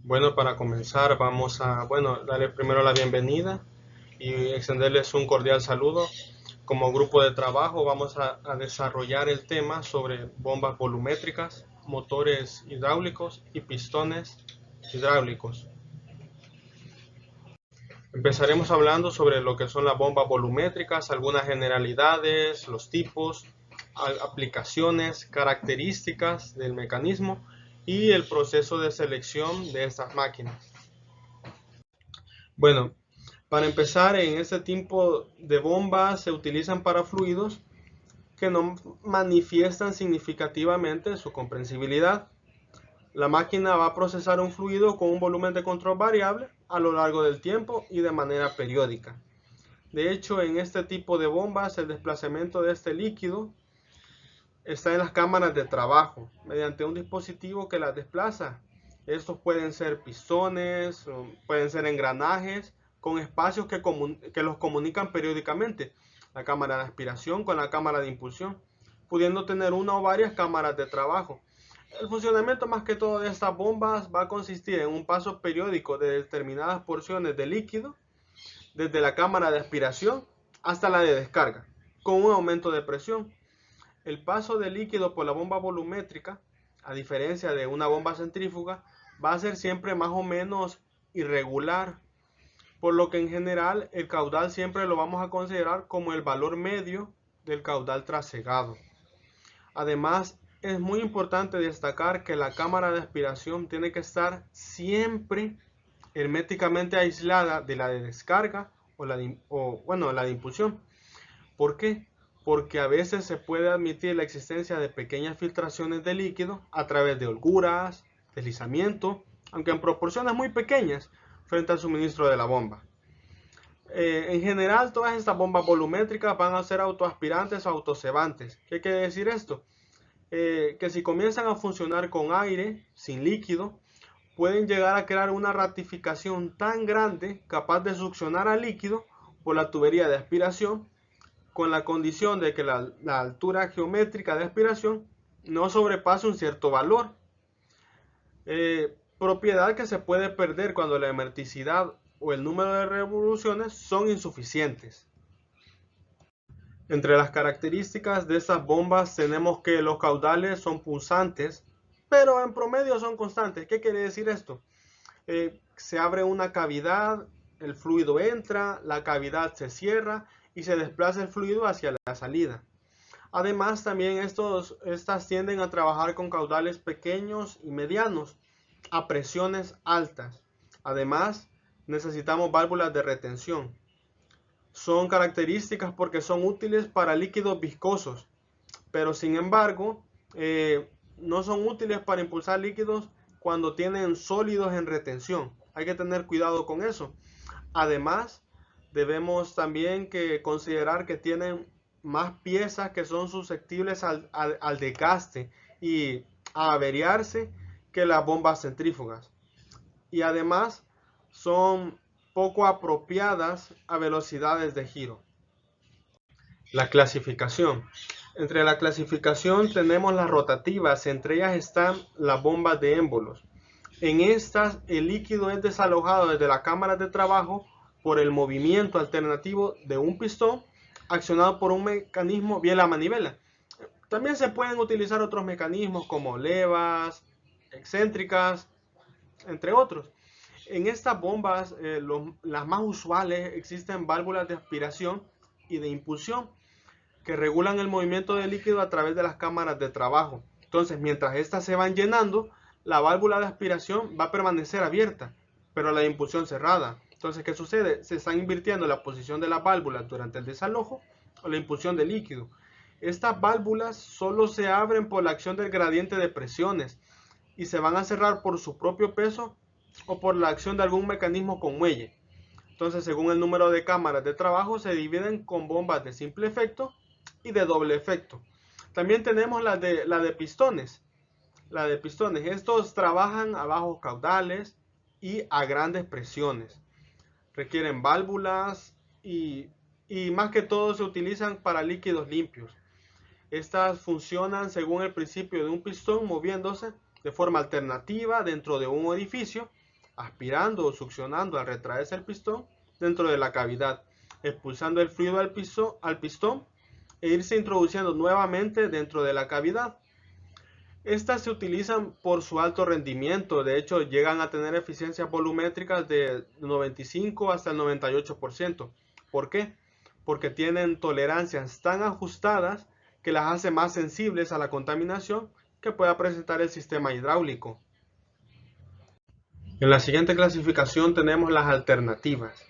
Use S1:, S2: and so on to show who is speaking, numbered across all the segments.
S1: Bueno, para comenzar vamos a, darle primero la bienvenida y extenderles un cordial saludo. Como grupo de trabajo vamos a desarrollar el tema sobre bombas volumétricas, motores hidráulicos y pistones hidráulicos. Empezaremos hablando sobre lo que son las bombas volumétricas, algunas generalidades, los tipos, aplicaciones, características del mecanismo y el proceso de selección de estas máquinas. Bueno, para empezar, en este tipo de bombas se utilizan para fluidos que no manifiestan significativamente su comprensibilidad. La máquina va a procesar un fluido con un volumen de control variable a lo largo del tiempo y de manera periódica. De hecho, en este tipo de bombas, el desplazamiento de este líquido está en las cámaras de trabajo mediante un dispositivo que las desplaza. Estos pueden ser pistones, pueden ser engranajes con espacios que los comunican periódicamente. La cámara de aspiración con la cámara de impulsión, pudiendo tener una o varias cámaras de trabajo. El funcionamiento más que todo de estas bombas va a consistir en un paso periódico de determinadas porciones de líquido desde la cámara de aspiración hasta la de descarga, con un aumento de presión. El paso de líquido por la bomba volumétrica, a diferencia de una bomba centrífuga, va a ser siempre más o menos irregular, por lo que en general el caudal siempre lo vamos a considerar como el valor medio del caudal trasegado. Además, es muy importante destacar que la cámara de aspiración tiene que estar siempre herméticamente aislada de la de descarga la de impulsión. ¿Por qué? Porque a veces se puede admitir la existencia de pequeñas filtraciones de líquido a través de holguras, deslizamiento, aunque en proporciones muy pequeñas frente al suministro de la bomba. En general, todas estas bombas volumétricas van a ser autoaspirantes o autocebantes. ¿Qué quiere decir esto? Que si comienzan a funcionar con aire, sin líquido, pueden llegar a crear una ratificación tan grande capaz de succionar al líquido por la tubería de aspiración, con la condición de que la altura geométrica de aspiración no sobrepase un cierto valor, propiedad que se puede perder cuando la hermeticidad o el número de revoluciones son insuficientes. Entre las características de estas bombas tenemos que los caudales son punzantes, pero en promedio son constantes. ¿Qué quiere decir esto? Se abre una cavidad, el fluido entra, la cavidad se cierra y se desplaza el fluido hacia la salida. Además, también estas tienden a trabajar con caudales pequeños y medianos a presiones altas. Además, necesitamos válvulas de retención. Son características porque son útiles para líquidos viscosos, pero sin embargo, no son útiles para impulsar líquidos cuando tienen sólidos en retención. Hay que tener cuidado con eso. Además, debemos también considerar que tienen más piezas que son susceptibles al desgaste y a averiarse que las bombas centrífugas. Y además son poco apropiadas a velocidades de giro. La clasificación. Entre la clasificación tenemos las rotativas, entre ellas están las bombas de émbolos. En estas, el líquido es desalojado desde la cámara de trabajo por el movimiento alternativo de un pistón accionado por un mecanismo vía la manivela. También se pueden utilizar otros mecanismos como levas, excéntricas, entre otros. En estas bombas, las más usuales, existen válvulas de aspiración y de impulsión que regulan el movimiento del líquido a través de las cámaras de trabajo. Entonces, mientras estas se van llenando, la válvula de aspiración va a permanecer abierta, pero la de impulsión cerrada. Entonces, ¿qué sucede? Se está invirtiendo la posición de la válvula durante el desalojo o la impulsión del líquido. Estas válvulas solo se abren por la acción del gradiente de presiones y se van a cerrar por su propio peso o por la acción de algún mecanismo con muelle. Entonces, según el número de cámaras de trabajo, se dividen con bombas de simple efecto y de doble efecto. También tenemos la de pistones. Estos trabajan a bajos caudales y a grandes presiones. Requieren válvulas y más que todo se utilizan para líquidos limpios. Estas funcionan según el principio de un pistón moviéndose de forma alternativa dentro de un orificio aspirando o succionando al retraerse el pistón dentro de la cavidad, expulsando el fluido al pistón e irse introduciendo nuevamente dentro de la cavidad. Estas se utilizan por su alto rendimiento, de hecho llegan a tener eficiencias volumétricas de 95 hasta el 98%. ¿Por qué? Porque tienen tolerancias tan ajustadas que las hace más sensibles a la contaminación que pueda presentar el sistema hidráulico. En la siguiente clasificación tenemos las alternativas.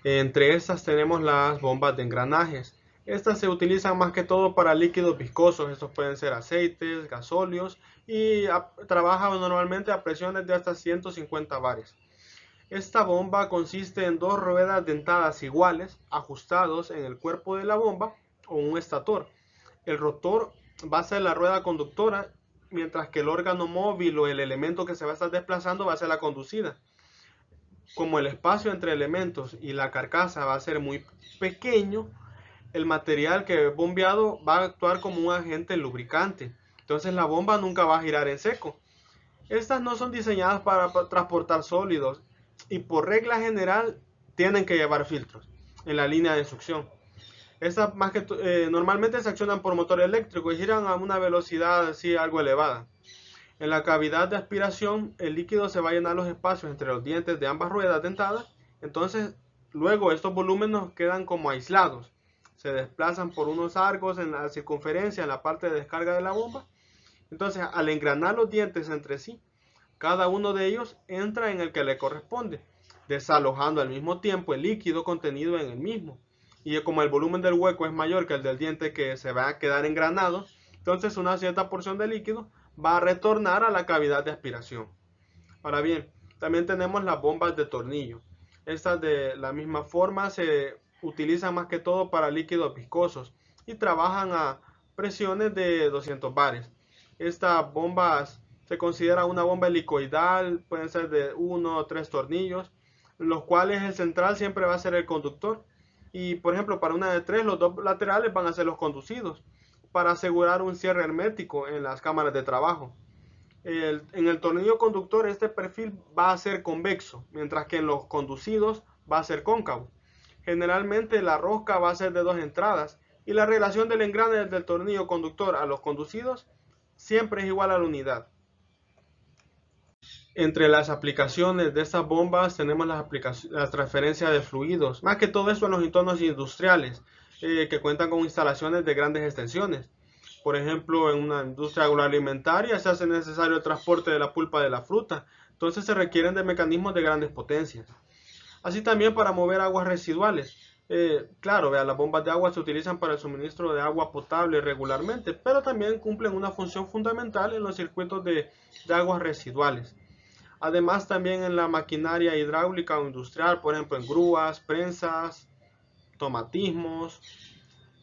S1: Entre estas tenemos las bombas de engranajes. Estas se utilizan más que todo para líquidos viscosos, estos pueden ser aceites, gasóleos y trabajan normalmente a presiones de hasta 150 bares. Esta bomba consiste en dos ruedas dentadas iguales, ajustados en el cuerpo de la bomba o un estator. El rotor va a ser la rueda conductora, mientras que el órgano móvil o el elemento que se va a estar desplazando va a ser la conducida. Como el espacio entre elementos y la carcasa va a ser muy pequeño, el material que es bombeado va a actuar como un agente lubricante. Entonces la bomba nunca va a girar en seco. Estas no son diseñadas para transportar sólidos y por regla general tienen que llevar filtros en la línea de succión. Estas normalmente se accionan por motor eléctrico y giran a una velocidad así algo elevada. En la cavidad de aspiración, el líquido se va a llenar los espacios entre los dientes de ambas ruedas dentadas. Entonces, luego estos volúmenes quedan como aislados. Se desplazan por unos arcos en la circunferencia, en la parte de descarga de la bomba. Entonces, al engranar los dientes entre sí, cada uno de ellos entra en el que le corresponde, desalojando al mismo tiempo el líquido contenido en el mismo. Y como el volumen del hueco es mayor que el del diente que se va a quedar engranado, entonces una cierta porción de líquido va a retornar a la cavidad de aspiración. Ahora bien, también tenemos las bombas de tornillo. Estas de la misma forma se utilizan más que todo para líquidos viscosos y trabajan a presiones de 200 bares. Estas bombas se considera una bomba helicoidal, pueden ser de 1 o 3 tornillos, los cuales el central siempre va a ser el conductor. Y por ejemplo, para una de 3, los dos laterales van a ser los conducidos, para asegurar un cierre hermético en las cámaras de trabajo. En el tornillo conductor este perfil va a ser convexo, mientras que en los conducidos va a ser cóncavo. Generalmente la rosca va a ser de 2 entradas y la relación del engrane del tornillo conductor a los conducidos siempre es igual a la unidad. Entre las aplicaciones de estas bombas tenemos la transferencia de fluidos, más que todo esto en los entornos industriales, que cuentan con instalaciones de grandes extensiones. Por ejemplo, en una industria agroalimentaria se hace necesario el transporte de la pulpa de la fruta, entonces se requieren de mecanismos de grandes potencias. Así también para mover aguas residuales. Claro, las bombas de agua se utilizan para el suministro de agua potable regularmente, pero también cumplen una función fundamental en los circuitos de aguas residuales. Además, también en la maquinaria hidráulica o industrial, por ejemplo, en grúas, prensas, tomatismos.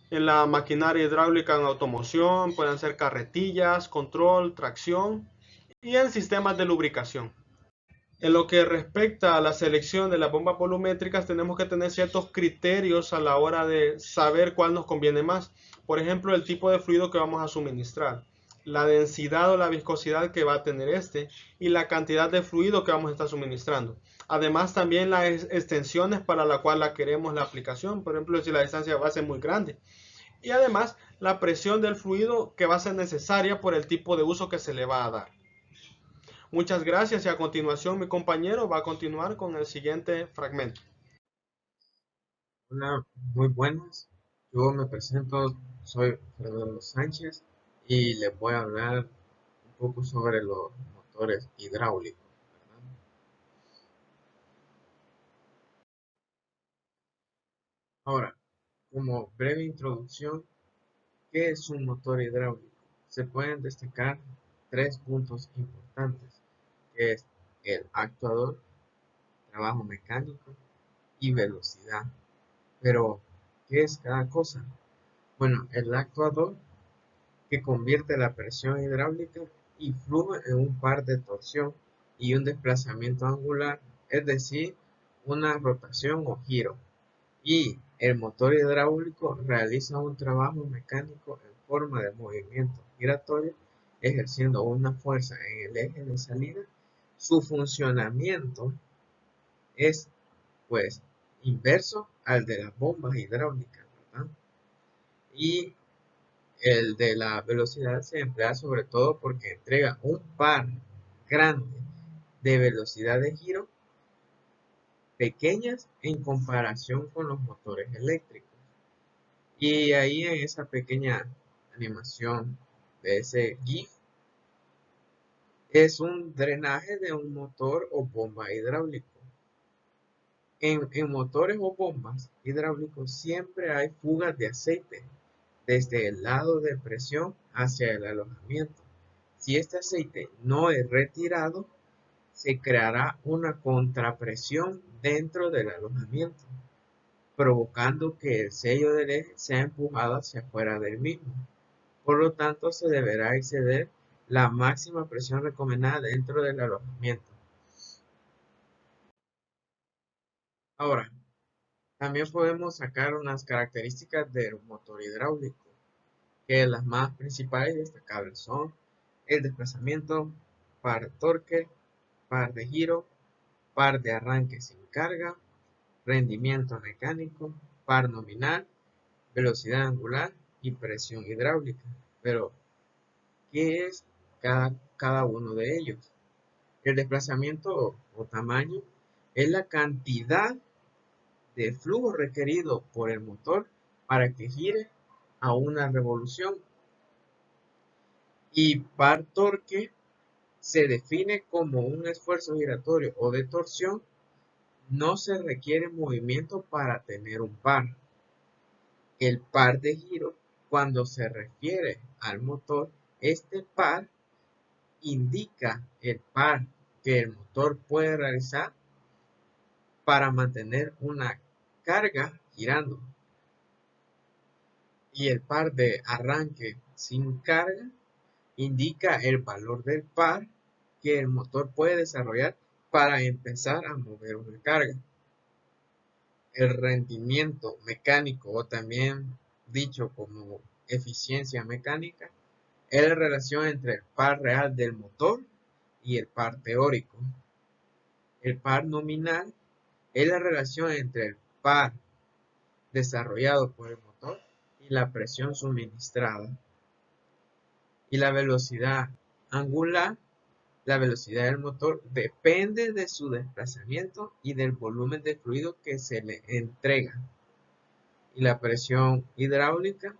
S1: En la maquinaria hidráulica en automoción, pueden ser carretillas, control, tracción y en sistemas de lubricación. En lo que respecta a la selección de las bombas volumétricas, tenemos que tener ciertos criterios a la hora de saber cuál nos conviene más. Por ejemplo, el tipo de fluido que vamos a suministrar, la densidad o la viscosidad que va a tener este y la cantidad de fluido que vamos a estar suministrando. Además, también las extensiones para la cual la queremos la aplicación. Por ejemplo, si la distancia va a ser muy grande. Y además, la presión del fluido que va a ser necesaria por el tipo de uso que se le va a dar. Muchas gracias y a continuación mi compañero va a continuar con el siguiente fragmento.
S2: Hola, muy buenas. Yo me presento, soy Fernando Sánchez y les voy a hablar un poco sobre los motores hidráulicos, ¿verdad? Ahora, como breve introducción, ¿qué es un motor hidráulico? Se pueden destacar tres puntos importantes, que es el actuador, trabajo mecánico y velocidad. Pero, ¿qué es cada cosa? Bueno, el actuador que convierte la presión hidráulica y flujo en un par de torsión y un desplazamiento angular, es decir, una rotación o giro. Y el motor hidráulico realiza un trabajo mecánico en forma de movimiento giratorio, ejerciendo una fuerza en el eje de salida. Su funcionamiento es pues inverso al de las bombas hidráulicas, ¿verdad? Y el de la velocidad se emplea sobre todo porque entrega un par grande de velocidad de giro pequeñas en comparación con los motores eléctricos. Y ahí en esa pequeña animación de ese GIF es un drenaje de un motor o bomba hidráulico. En motores o bombas hidráulicos siempre hay fugas de aceite desde el lado de presión hacia el alojamiento. Si este aceite no es retirado, se creará una contrapresión dentro del alojamiento, provocando que el sello del eje sea empujado hacia afuera del mismo. Por lo tanto, se deberá exceder la máxima presión recomendada dentro del alojamiento. Ahora, también podemos sacar unas características del motor hidráulico, que las más principales y destacables son el desplazamiento, par torque, par de giro, par de arranque sin carga, rendimiento mecánico, par nominal, velocidad angular y presión hidráulica. Pero, ¿qué es cada uno de ellos? El desplazamiento o tamaño es la cantidad de flujo requerido por el motor para que gire a una revolución. Y par torque se define como un esfuerzo giratorio o de torsión. No se requiere movimiento para tener un par. El par de giro, cuando se refiere al motor, este par indica el par que el motor puede realizar para mantener una carga girando. Y el par de arranque sin carga indica el valor del par que el motor puede desarrollar para empezar a mover una carga. El rendimiento mecánico, o también dicho como eficiencia mecánica, es la relación entre el par real del motor y el par teórico. El par nominal es la relación entre el par desarrollado por el motor y la presión suministrada. Y la velocidad angular, la velocidad del motor, depende de su desplazamiento y del volumen de fluido que se le entrega. Y la presión hidráulica,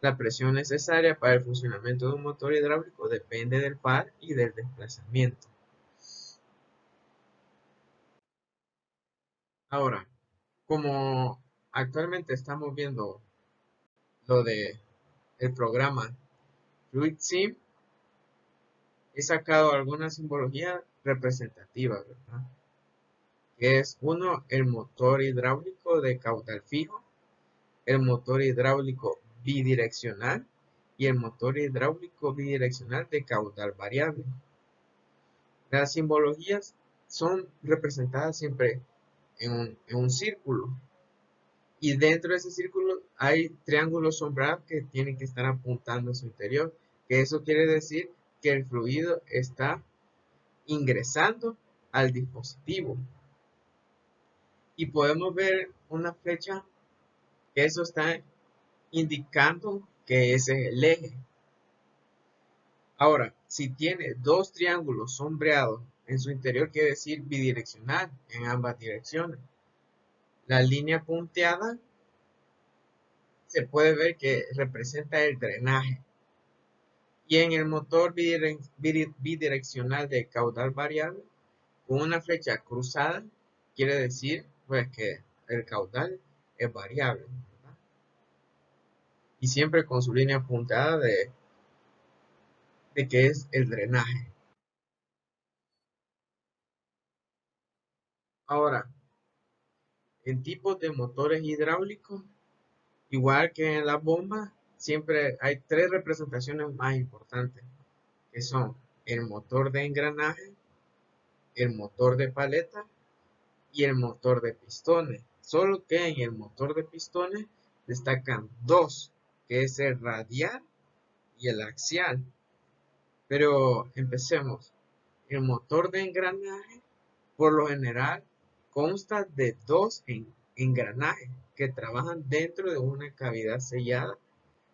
S2: la presión necesaria para el funcionamiento de un motor hidráulico depende del par y del desplazamiento. Ahora, como actualmente estamos viendo lo de el programa FluidSim, he sacado alguna simbología representativa, ¿verdad? Que es uno, el motor hidráulico de caudal fijo, el motor hidráulico bidireccional y el motor hidráulico bidireccional de caudal variable. Las simbologías son representadas siempre en un círculo, y dentro de ese círculo hay triángulos sombreados que tienen que estar apuntando a su interior, que eso quiere decir que el fluido está ingresando al dispositivo. Y podemos ver una flecha que eso está indicando que ese es el eje. Ahora, si tiene dos triángulos sombreados en su interior, quiere decir bidireccional en ambas direcciones. La línea punteada se puede ver que representa el drenaje. Y en el motor bidireccional de caudal variable, con una flecha cruzada, quiere decir pues que el caudal es variable, ¿verdad? Y siempre con su línea punteada de que es el drenaje. Ahora, en tipos de motores hidráulicos, igual que en las bombas, siempre hay tres representaciones más importantes, que son el motor de engranaje, el motor de paleta y el motor de pistones. Solo que en el motor de pistones destacan dos, que es el radial y el axial. Pero empecemos. El motor de engranaje, por lo general, consta de dos engranajes que trabajan dentro de una cavidad sellada.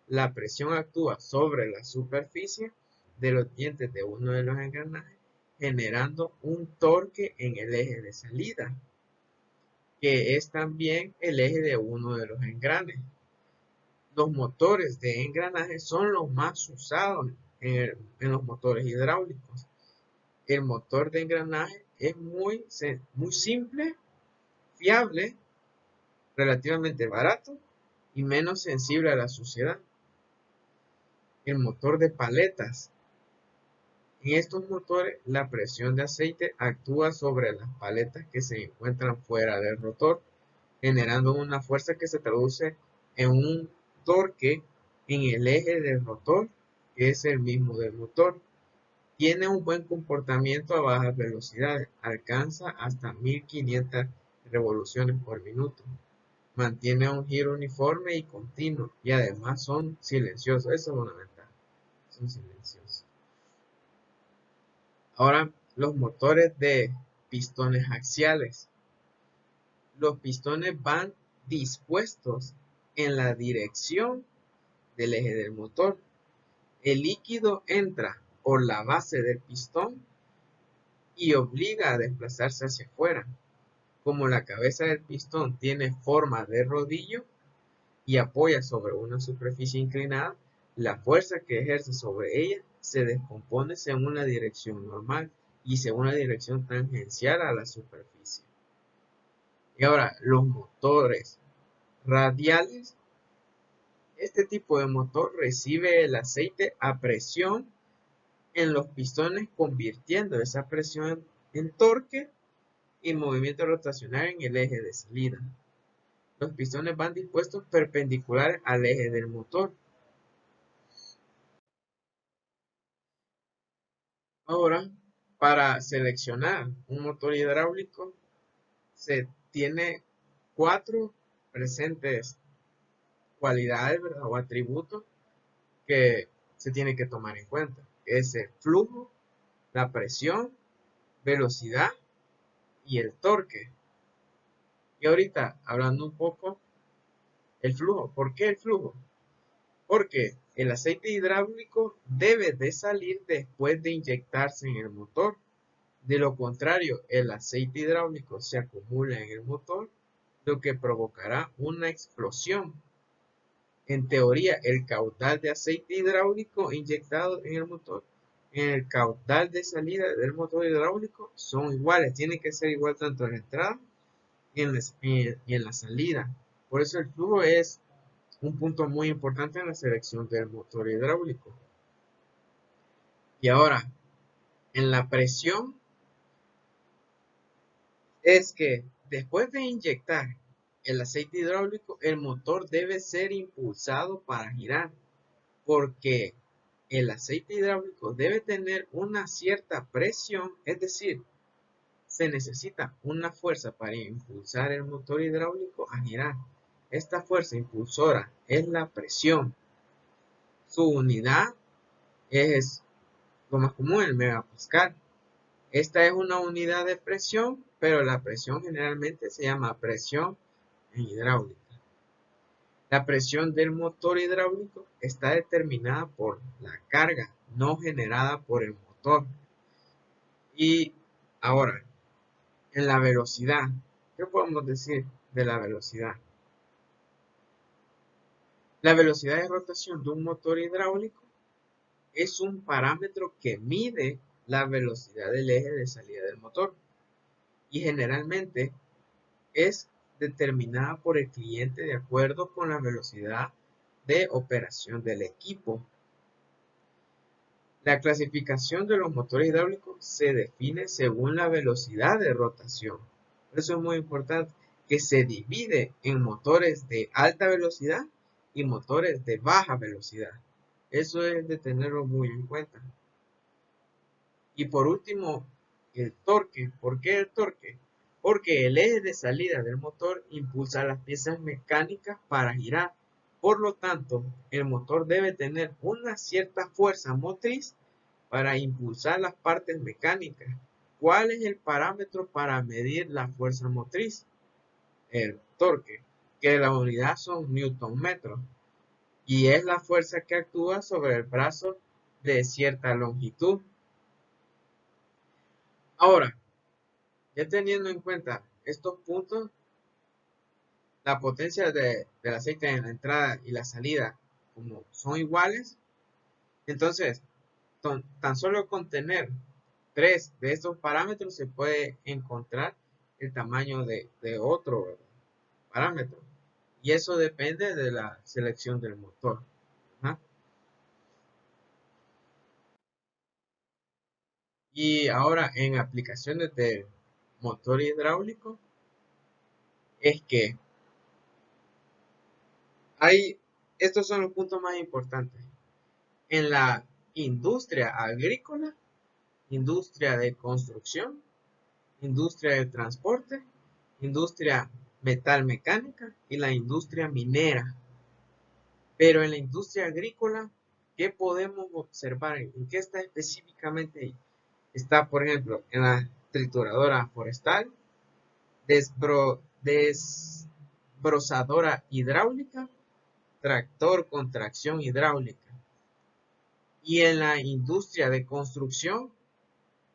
S2: La presión actúa sobre la superficie de los dientes de uno de los engranajes, generando un torque en el eje de salida, que es también el eje de uno de los engranes. Los motores de engranaje son los más usados en los motores hidráulicos. El motor de engranaje es muy simple, fiable, relativamente barato y menos sensible a la suciedad. El motor de paletas. En estos motores, la presión de aceite actúa sobre las paletas que se encuentran fuera del rotor, generando una fuerza que se traduce en un torque en el eje del rotor, que es el mismo del motor. Tiene un buen comportamiento a bajas velocidades, alcanza hasta 1500 revoluciones por minuto. Mantiene un giro uniforme y continuo, y además son silenciosos. Eso es una ventaja, son silenciosos. Ahora, los motores de pistones axiales. Los pistones van dispuestos en la dirección del eje del motor. El líquido entra por la base del pistón y obliga a desplazarse hacia afuera. Como la cabeza del pistón tiene forma de rodillo y apoya sobre una superficie inclinada, la fuerza que ejerce sobre ella se descompone según una dirección normal y según una dirección tangencial a la superficie. Y ahora, los motores radiales. Este tipo de motor recibe el aceite a presión en los pistones, convirtiendo esa presión en torque y movimiento rotacional en el eje de salida. Los pistones van dispuestos perpendiculares al eje del motor. Ahora, para seleccionar un motor hidráulico, se tiene 4 presentes cualidades, ¿verdad?, o atributos que se tiene que tomar en cuenta. Es el flujo, la presión, velocidad y el torque. Y ahorita, hablando un poco, el flujo. ¿Por qué el flujo? Porque el aceite hidráulico debe de salir después de inyectarse en el motor. De lo contrario, el aceite hidráulico se acumula en el motor, lo que provocará una explosión. En teoría, el caudal de aceite hidráulico inyectado en el motor y el caudal de salida del motor hidráulico son iguales. Tiene que ser igual tanto en la entrada y en la salida. Por eso el flujo es un punto muy importante en la selección del motor hidráulico. Y ahora, en la presión, es que después de inyectar el aceite hidráulico, el motor debe ser impulsado para girar, porque el aceite hidráulico debe tener una cierta presión, es decir, se necesita una fuerza para impulsar el motor hidráulico a girar. Esta fuerza impulsora es la presión. Su unidad es lo más común, el megapascal. Esta es una unidad de presión, pero la presión generalmente se llama presión hidráulica. La presión del motor hidráulico está determinada por la carga, no generada por el motor. Y ahora, en la velocidad, ¿qué podemos decir de la velocidad? La velocidad de rotación de un motor hidráulico es un parámetro que mide la velocidad del eje de salida del motor y generalmente es determinada por el cliente de acuerdo con la velocidad de operación del equipo. La clasificación de los motores hidráulicos se define según la velocidad de rotación. Por eso es muy importante que se divide en motores de alta velocidad y motores de baja velocidad. Eso es de tenerlo muy en cuenta. Y por último, el torque. ¿Por qué el torque? Porque el eje de salida del motor impulsa las piezas mecánicas para girar. Por lo tanto, el motor debe tener una cierta fuerza motriz para impulsar las partes mecánicas. ¿cuál es el parámetro para medir la fuerza motriz? El torque, que la unidad son newton metros, y es la fuerza que actúa sobre el brazo de cierta longitud. Ahora, ya teniendo en cuenta estos puntos, la potencia del aceite en la entrada y la salida como son iguales, entonces tan solo con tener 3 de estos parámetros se puede encontrar el tamaño de otro, ¿verdad?, parámetro. Y eso depende de la selección del motor. ¿Verdad? Y ahora en aplicaciones de motor hidráulico es que estos son los puntos más importantes. En la industria agrícola, industria de construcción, industria de transporte, industria metalmecánica y la industria minera. Pero en la industria agrícola, ¿qué podemos observar? ¿En qué está específicamente ahí? Está, por ejemplo, en la trituradora forestal, desbrozadora hidráulica, tractor con tracción hidráulica. Y en la industria de construcción,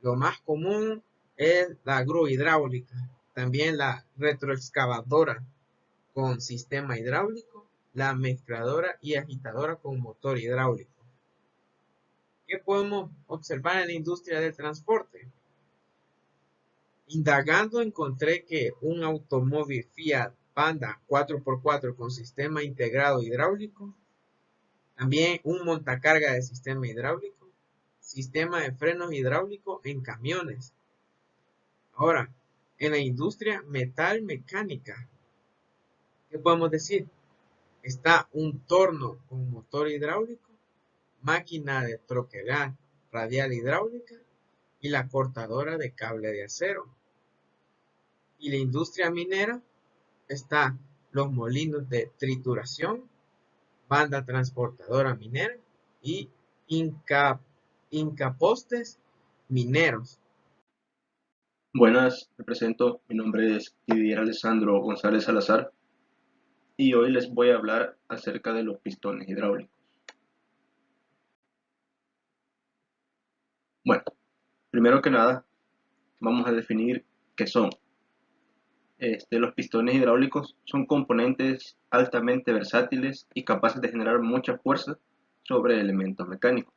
S2: lo más común es la grúa hidráulica, también la retroexcavadora con sistema hidráulico, la mezcladora y agitadora con motor hidráulico. ¿Qué podemos observar en la industria del transporte? Indagando encontré que un automóvil Fiat Panda 4x4 con sistema integrado hidráulico, también un montacarga de sistema hidráulico, sistema de frenos hidráulico en camiones. Ahora, en la industria metal mecánica, ¿qué podemos decir? Está un torno con motor hidráulico, máquina de troquelar radial hidráulica y la cortadora de cable de acero. Y la industria minera está los molinos de trituración, banda transportadora minera y hincapostes mineros.
S3: Buenas, me presento, mi nombre es Didier Alessandro González Salazar y hoy les voy a hablar acerca de los pistones hidráulicos. Bueno, primero que nada vamos a definir qué son. Los pistones hidráulicos son componentes altamente versátiles y capaces de generar mucha fuerza sobre elementos mecánicos.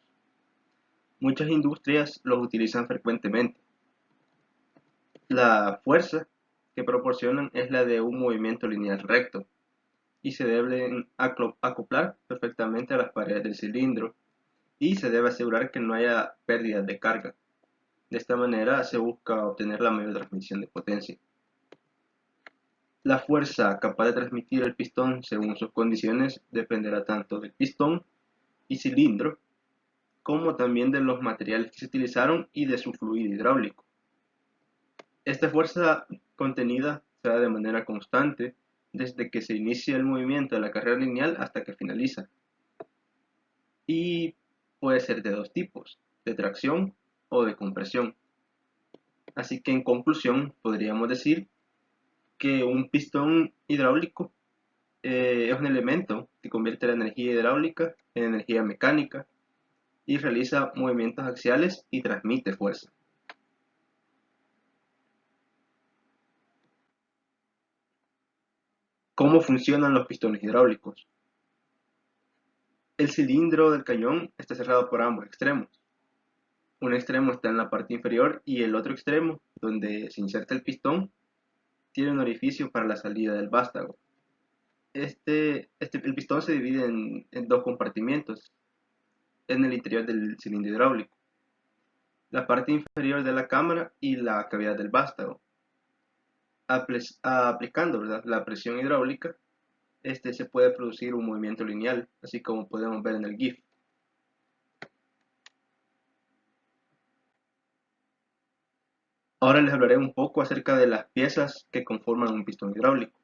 S3: Muchas industrias los utilizan frecuentemente. La fuerza que proporcionan es la de un movimiento lineal recto y se deben acoplar perfectamente a las paredes del cilindro y se debe asegurar que no haya pérdidas de carga. De esta manera se busca obtener la mayor transmisión de potencia. La fuerza capaz de transmitir el pistón según sus condiciones dependerá tanto del pistón y cilindro como también de los materiales que se utilizaron y de su fluido hidráulico. Esta fuerza contenida se da de manera constante desde que se inicia el movimiento de la carrera lineal hasta que finaliza. Y puede ser de dos tipos, de tracción o de compresión. Así que en conclusión podríamos decir que un pistón hidráulico es un elemento que convierte la energía hidráulica en energía mecánica y realiza movimientos axiales y transmite fuerza. ¿Cómo funcionan los pistones hidráulicos? El cilindro del cañón está cerrado por ambos extremos. Un extremo está en la parte inferior y el otro extremo, donde se inserta el pistón, tiene un orificio para la salida del vástago. El pistón se divide en dos compartimientos en el interior del cilindro hidráulico: la parte inferior de la cámara y la cavidad del vástago. Aplicando, ¿verdad?, la presión hidráulica, se puede producir un movimiento lineal, así como podemos ver en el GIF. Ahora les hablaré un poco acerca de las piezas que conforman un pistón hidráulico.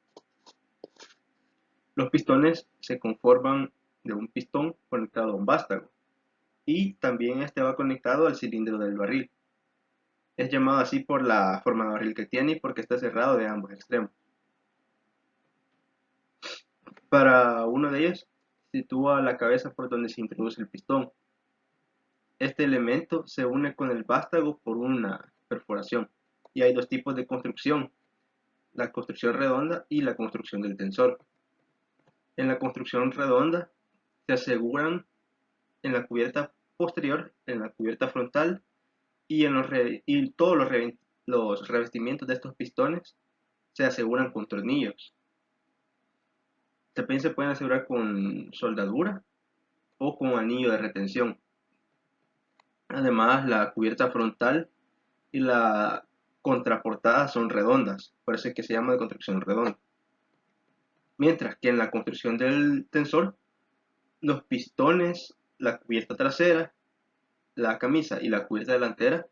S3: Los pistones se conforman de un pistón conectado a un vástago y también este va conectado al cilindro del barril. Es llamado así por la forma de barril que tiene y porque está cerrado de ambos extremos. Para uno de ellos, sitúa la cabeza por donde se introduce el pistón. Este elemento se une con el vástago por una perforación. Y hay dos tipos de construcción: la construcción redonda y la construcción del tensor. En la construcción redonda se aseguran en la cubierta posterior, en la cubierta frontal y todos los revestimientos de estos pistones se aseguran con tornillos. También se pueden asegurar con soldadura o con anillo de retención. Además, la cubierta frontal y la contraportada son redondas, por eso es que se llama de construcción redonda. Mientras que en la construcción del tensor, los pistones, la cubierta trasera, la camisa y la cubierta delantera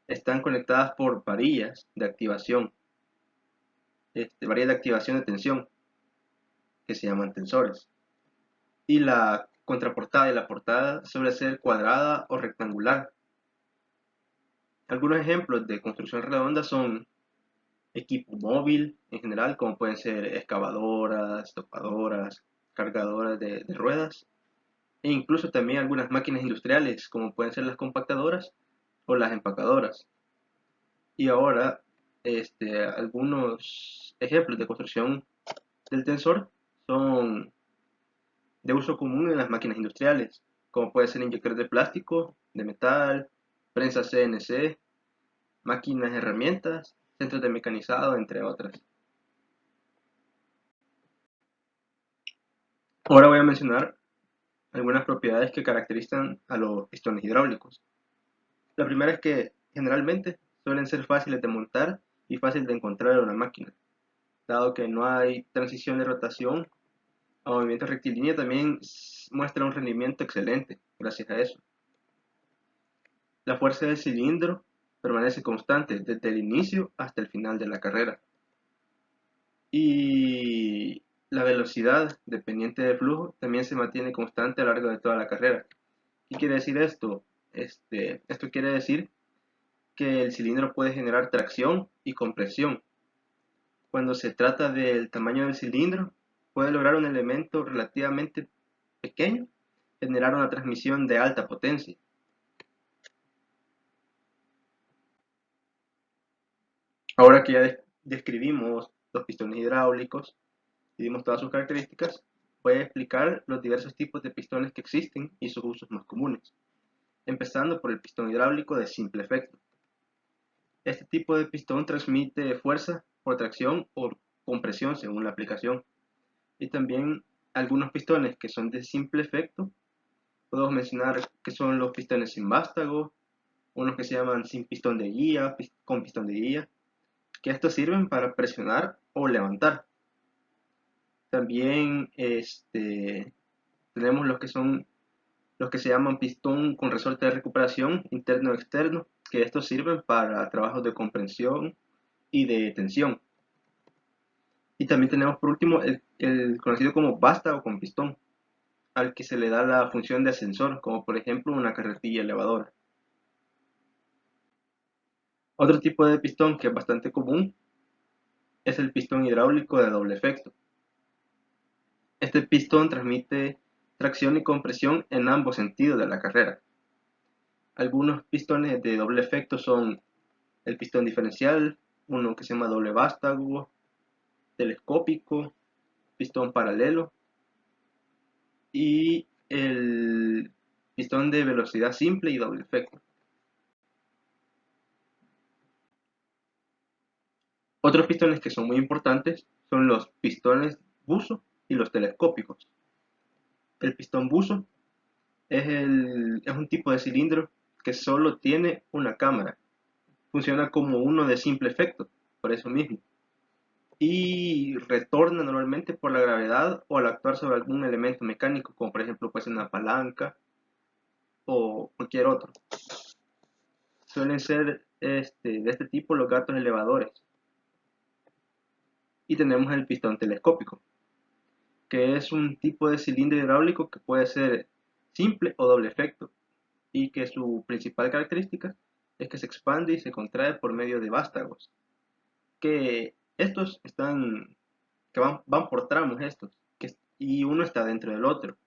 S3: están conectadas por varillas de activación, varillas de activación de tensión, que se llaman tensores. Y la contraportada y la portada suele ser cuadrada o rectangular. Algunos ejemplos de construcción redonda son equipo móvil en general, como pueden ser excavadoras, topadoras, cargadoras de ruedas, e incluso también algunas máquinas industriales, como pueden ser las compactadoras o las empacadoras. Y ahora, algunos ejemplos de construcción del tensor son de uso común en las máquinas industriales, como puede ser inyectores de plástico, de metal, prensas CNC, máquinas de herramientas, centros de mecanizado, entre otras. Ahora voy a mencionar algunas propiedades que caracterizan a los pistones hidráulicos. La primera es que generalmente suelen ser fáciles de montar y fáciles de encontrar en una máquina, dado que no hay transición de rotación a movimiento rectilíneo. También muestra un rendimiento excelente gracias a eso. La fuerza del cilindro permanece constante desde el inicio hasta el final de la carrera. Y la velocidad dependiente del flujo también se mantiene constante a lo largo de toda la carrera. ¿Qué quiere decir esto? Esto quiere decir que el cilindro puede generar tracción y compresión. Cuando se trata del tamaño del cilindro, puede lograr un elemento relativamente pequeño generar una transmisión de alta potencia. Ahora que ya describimos los pistones hidráulicos y dimos todas sus características, voy a explicar los diversos tipos de pistones que existen y sus usos más comunes, empezando por el pistón hidráulico de simple efecto. Este tipo de pistón transmite fuerza por tracción o compresión según la aplicación. Y también algunos pistones que son de simple efecto, podemos mencionar que son los pistones sin vástago, unos que se llaman sin pistón de guía, con pistón de guía, que estos sirven para presionar o levantar. También tenemos los que se llaman pistón con resorte de recuperación interno o externo, que estos sirven para trabajos de comprensión y de tensión. Y también tenemos por último el conocido como vástago con pistón, al que se le da la función de ascensor, como por ejemplo una carretilla elevadora. Otro tipo de pistón que es bastante común es el pistón hidráulico de doble efecto. Este pistón transmite tracción y compresión en ambos sentidos de la carrera. Algunos pistones de doble efecto son el pistón diferencial, uno que se llama doble vástago, telescópico, pistón paralelo y el pistón de velocidad simple y doble efecto. Otros pistones que son muy importantes son los pistones buzo y los telescópicos. El pistón buzo es un tipo de cilindro que solo tiene una cámara. Funciona como uno de simple efecto, por eso mismo. Y retorna normalmente por la gravedad o al actuar sobre algún elemento mecánico, como por ejemplo puede ser una palanca o cualquier otro. Suelen ser de este tipo los gatos elevadores. Y tenemos el pistón telescópico, que es un tipo de cilindro hidráulico que puede ser simple o doble efecto, y que su principal característica es que se expande y se contrae por medio de vástagos, que estos van por tramos y uno está dentro del otro.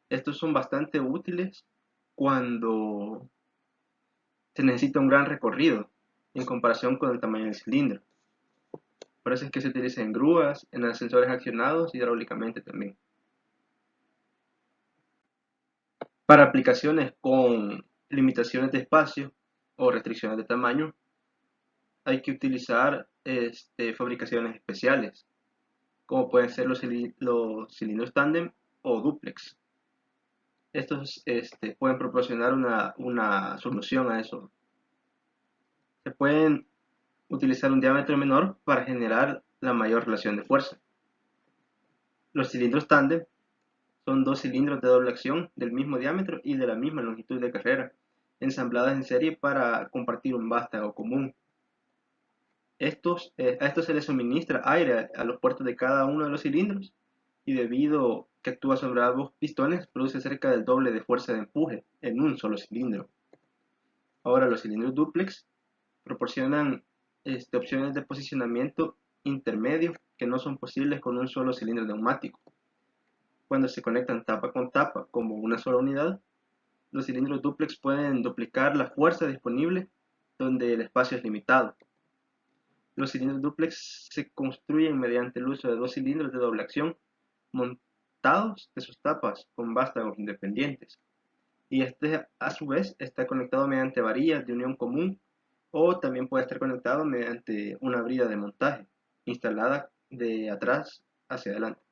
S3: Estos son bastante útiles cuando se necesita un gran recorrido en comparación con el tamaño del cilindro. Por eso es que se utiliza en grúas, en ascensores accionados hidráulicamente también. Para aplicaciones con limitaciones de espacio o restricciones de tamaño, hay que utilizar fabricaciones especiales, como pueden ser los cilindros tándem o dúplex. Estos pueden proporcionar una solución a eso. Se pueden utilizar un diámetro menor para generar la mayor relación de fuerza. Los cilindros tándem son dos cilindros de doble acción del mismo diámetro y de la misma longitud de carrera, ensambladas en serie para compartir un vástago común. A estos se les suministra aire a los puertos de cada uno de los cilindros y debido que actúa sobre ambos pistones produce cerca del doble de fuerza de empuje en un solo cilindro. Ahora los cilindros dúplex proporcionan opciones de posicionamiento intermedio que no son posibles con un solo cilindro neumático. Cuando se conectan tapa con tapa como una sola unidad, los cilindros dúplex pueden duplicar la fuerza disponible donde el espacio es limitado. Los cilindros dúplex se construyen mediante el uso de dos cilindros de doble acción montados de sus tapas con vástagos independientes, y a su vez está conectado mediante varillas de unión común, o también puede estar conectado mediante una brida de montaje instalada de atrás hacia adelante.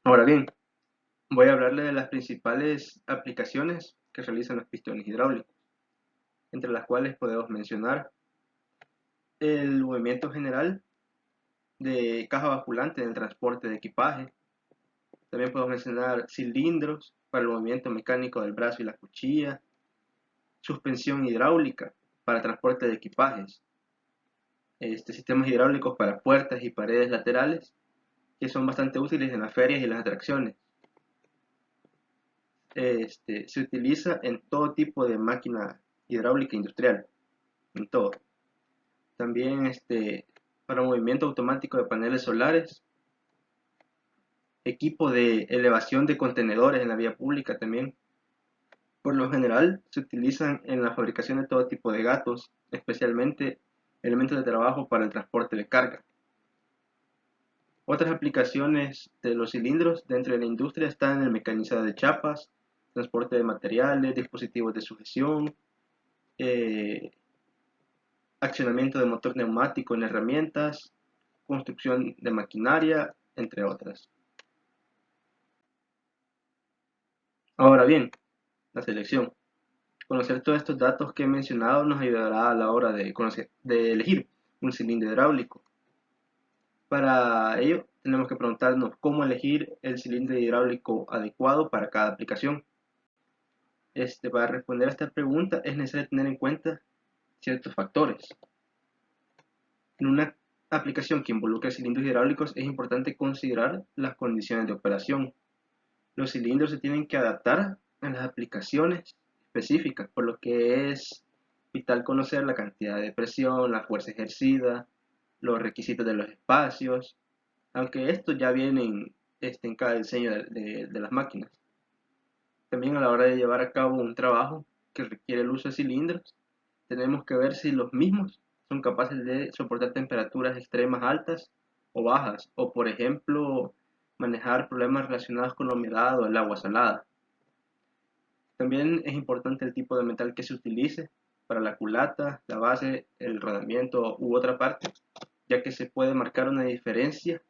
S3: Ahora bien, voy a hablarle de las principales aplicaciones que realizan los pistones hidráulicos, entre las cuales podemos mencionar el movimiento general de caja basculante en el transporte de equipaje. También podemos mencionar cilindros para el movimiento mecánico del brazo y la cuchilla, suspensión hidráulica para transporte de equipajes, sistemas hidráulicos para puertas y paredes laterales, que son bastante útiles en las ferias y las atracciones. Se utiliza en todo tipo de máquina hidráulica industrial, en todo. También para movimiento automático de paneles solares, equipo de elevación de contenedores en la vía pública también. Por lo general se utilizan en la fabricación de todo tipo de gatos, especialmente elementos de trabajo para el transporte de carga. Otras aplicaciones de los cilindros dentro de la industria están en el mecanizado de chapas, transporte de materiales, dispositivos de sujeción, accionamiento de motor neumático en herramientas, construcción de maquinaria, entre otras. Ahora bien, la selección. Conocer todos estos datos que he mencionado nos ayudará a la hora de elegir un cilindro hidráulico. Para ello, tenemos que preguntarnos cómo elegir el cilindro hidráulico adecuado para cada aplicación. Para responder a esta pregunta es necesario tener en cuenta ciertos factores. En una aplicación que involucre cilindros hidráulicos es importante considerar las condiciones de operación. Los cilindros se tienen que adaptar a las aplicaciones específicas, por lo que es vital conocer la cantidad de presión, la fuerza ejercida, los requisitos de los espacios, aunque estos ya vienen en cada diseño de las máquinas. También a la hora de llevar a cabo un trabajo que requiere el uso de cilindros, tenemos que ver si los mismos son capaces de soportar temperaturas extremas altas o bajas, o por ejemplo, manejar problemas relacionados con la humedad o el agua salada. También es importante el tipo de metal que se utilice para la culata, la base, el rodamiento u otra parte, ya que se puede marcar una diferencia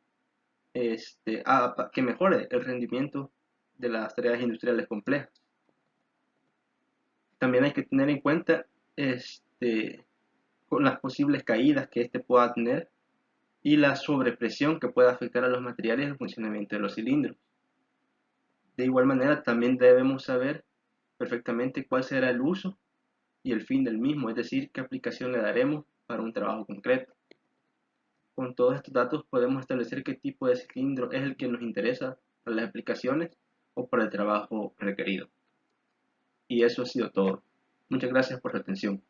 S3: que mejore el rendimiento de las tareas industriales complejas. También hay que tener en cuenta con las posibles caídas que pueda tener y la sobrepresión que pueda afectar a los materiales y el funcionamiento de los cilindros. De igual manera, también debemos saber perfectamente cuál será el uso y el fin del mismo, es decir, qué aplicación le daremos para un trabajo concreto. Con todos estos datos podemos establecer qué tipo de cilindro es el que nos interesa para las aplicaciones o para el trabajo requerido. Y eso ha sido todo. Muchas gracias por su atención.